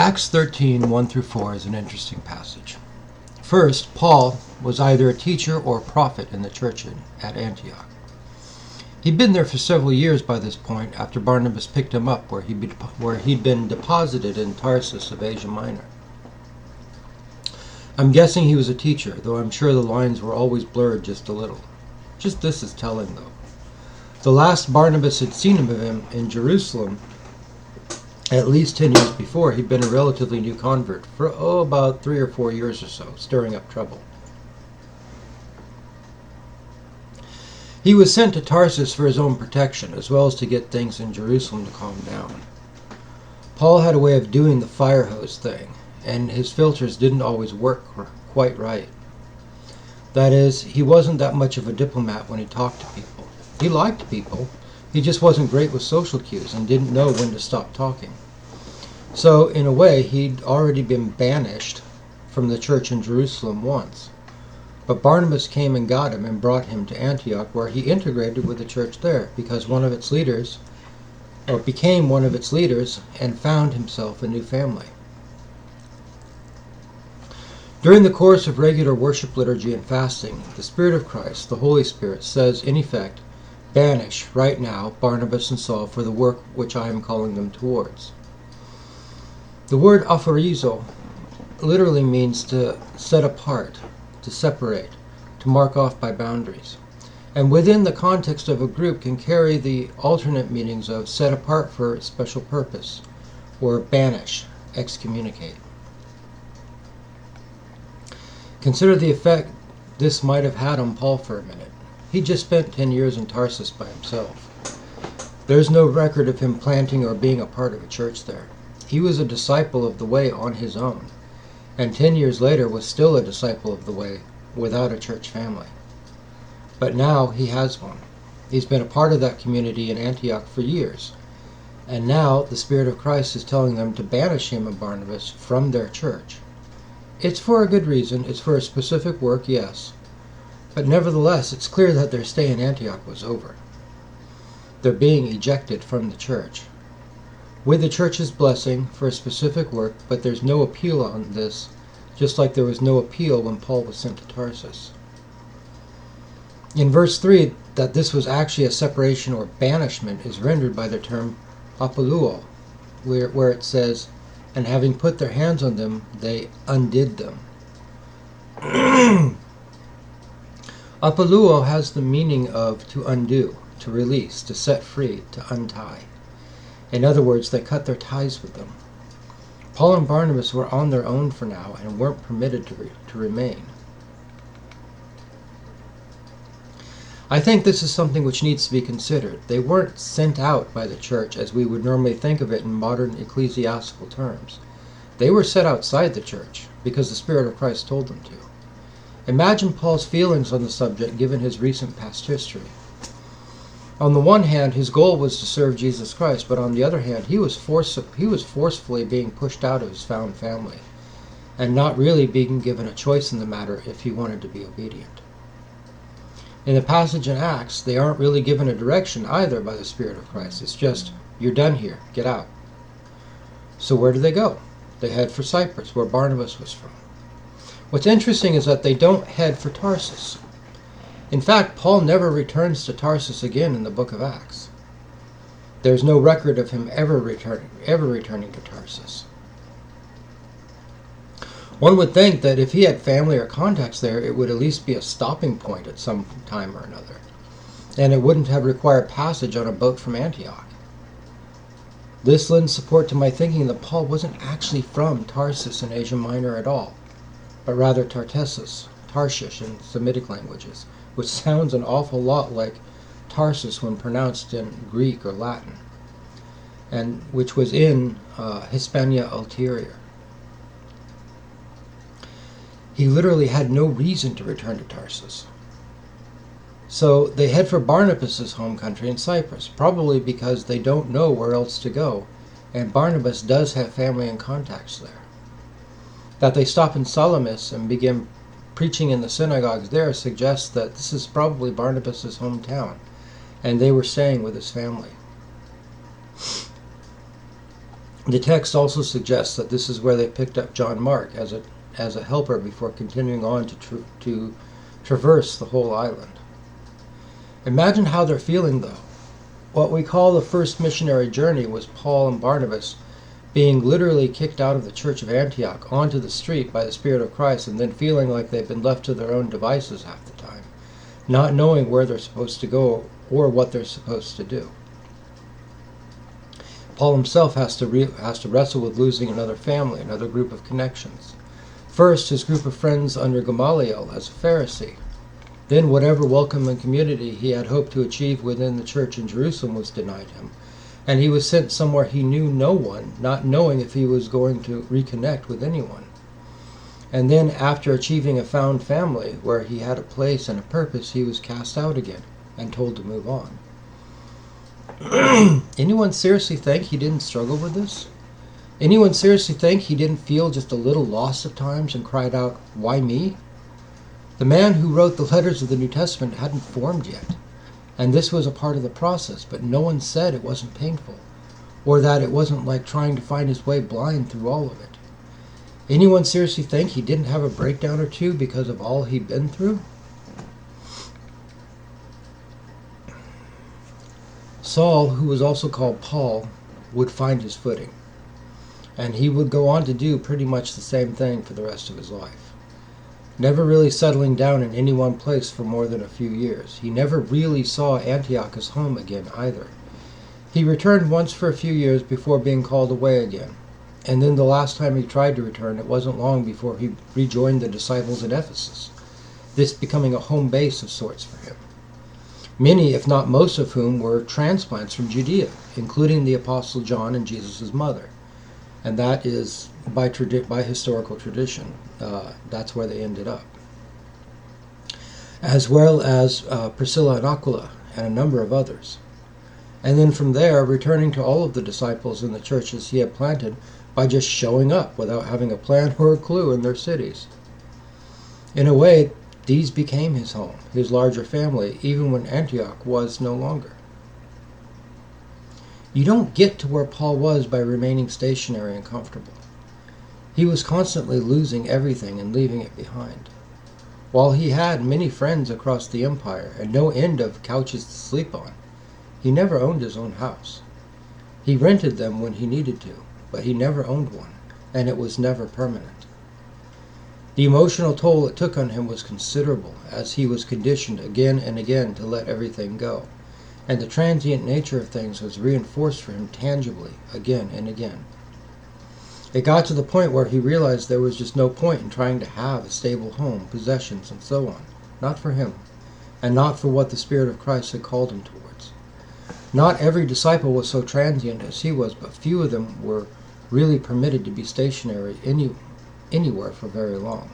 Acts 13, 1 through 4 is an interesting passage. First, Paul was either a teacher or a prophet in the church at Antioch. He'd been there for several years by this point after Barnabas picked him up where he'd been deposited in Tarsus of Asia Minor. I'm guessing he was a teacher, though I'm sure the lines were always blurred just a little. Just this is telling, though. The last Barnabas had seen of him in Jerusalem, at least 10 years before, he'd been a relatively new convert for about 3 or 4 years or so, stirring up trouble. He was sent to Tarsus for his own protection, as well as to get things in Jerusalem to calm down. Paul had a way of doing the firehose thing, and his filters didn't always work quite right. That is, he wasn't that much of a diplomat when he talked to people. He liked people, he just wasn't great with social cues and didn't know when to stop talking. So, in a way, he'd already been banished from the church in Jerusalem once. But Barnabas came and got him and brought him to Antioch, where he integrated with the church there, became one of its leaders, and found himself a new family. During the course of regular worship, liturgy, and fasting, the Spirit of Christ, the Holy Spirit, says, in effect, banish, right now, Barnabas and Saul for the work which I am calling them towards. The word aphorizo literally means to set apart, to separate, to mark off by boundaries, and within the context of a group can carry the alternate meanings of set apart for a special purpose, or banish, excommunicate. Consider the effect this might have had on Paul for a minute. He just spent 10 years in Tarsus by himself. There's no record of him planting or being a part of a church there. He was a disciple of the way on his own, and 10 years later was still a disciple of the way without a church family. But now he has one. He's been a part of that community in Antioch for years, and now the Spirit of Christ is telling them to banish him and Barnabas from their church. It's for a good reason, it's for a specific work, yes, but nevertheless it's clear that their stay in Antioch was over. They're being ejected from the church, with the church's blessing for a specific work, but there's no appeal on this, just like there was no appeal when Paul was sent to Tarsus. In verse 3, that this was actually a separation or banishment is rendered by the term apoluo, where it says, and having put their hands on them, they undid them. Apoluo has the meaning of to undo, to release, to set free, to untie. In other words, they cut their ties with them. Paul and Barnabas were on their own for now and weren't permitted to remain. I think this is something which needs to be considered. They weren't sent out by the church as we would normally think of it in modern ecclesiastical terms. They were set outside the church because the Spirit of Christ told them to. Imagine Paul's feelings on the subject given his recent past history. On the one hand, his goal was to serve Jesus Christ, but on the other hand, he was forcefully being pushed out of his found family and not really being given a choice in the matter if he wanted to be obedient. In the passage in Acts, they aren't really given a direction either by the Spirit of Christ. It's just, you're done here, get out. So where do they go? They head for Cyprus, where Barnabas was from. What's interesting is that they don't head for Tarsus. In fact, Paul never returns to Tarsus again in the book of Acts. There's no record of him ever returning to Tarsus. One would think that if he had family or contacts there, it would at least be a stopping point at some time or another, and it wouldn't have required passage on a boat from Antioch. This lends support to my thinking that Paul wasn't actually from Tarsus in Asia Minor at all, but rather Tarshish in Semitic languages, which sounds an awful lot like Tarsus when pronounced in Greek or Latin, and which was in Hispania Ulterior. He literally had no reason to return to Tarsus. So they head for Barnabas' home country in Cyprus, probably because they don't know where else to go, and Barnabas does have family and contacts there. That they stop in Salamis and begin preaching in the synagogues there suggests that this is probably Barnabas' hometown, and they were staying with his family. The text also suggests that this is where they picked up John Mark as a helper before continuing on to traverse the whole island. Imagine how they're feeling, though. What we call the first missionary journey was Paul and Barnabas being literally kicked out of the church of Antioch onto the street by the Spirit of Christ, and then feeling like they've been left to their own devices half the time, not knowing where they're supposed to go or what they're supposed to do. Paul himself has to wrestle with losing another family, another group of connections. First, his group of friends under Gamaliel as a Pharisee. Then whatever welcome and community he had hoped to achieve within the church in Jerusalem was denied him, and he was sent somewhere he knew no one, not knowing if he was going to reconnect with anyone. And then, after achieving a found family where he had a place and a purpose, he was cast out again and told to move on. Anyone seriously think he didn't struggle with this? Anyone seriously think he didn't feel just a little lost at times and cried out, "Why me?" The man who wrote the letters of the New Testament hadn't formed yet, and this was a part of the process, but no one said it wasn't painful, or that it wasn't like trying to find his way blind through all of it. Anyone seriously think he didn't have a breakdown or two because of all he'd been through? Saul, who was also called Paul, would find his footing, and he would go on to do pretty much the same thing for the rest of his life. Never really settling down in any one place for more than a few years. He never really saw Antioch as home again either. He returned once for a few years before being called away again, and then the last time he tried to return, it wasn't long before he rejoined the disciples at Ephesus, this becoming a home base of sorts for him. Many, if not most of whom, were transplants from Judea, including the Apostle John and Jesus' mother. And that is, by historical tradition, that's where they ended up. As well as Priscilla and Aquila, and a number of others. And then from there, returning to all of the disciples in the churches he had planted by just showing up without having a plan or a clue in their cities. In a way, these became his home, his larger family, even when Antioch was no longer. You don't get to where Paul was by remaining stationary and comfortable. He was constantly losing everything and leaving it behind. While he had many friends across the empire and no end of couches to sleep on, he never owned his own house. He rented them when he needed to, but he never owned one, and it was never permanent. The emotional toll it took on him was considerable, as he was conditioned again and again to let everything go, and the transient nature of things was reinforced for him tangibly again and again. It got to the point where he realized there was just no point in trying to have a stable home, possessions, and so on. Not for him, and not for what the Spirit of Christ had called him towards. Not every disciple was so transient as he was, but few of them were really permitted to be stationary anywhere for very long.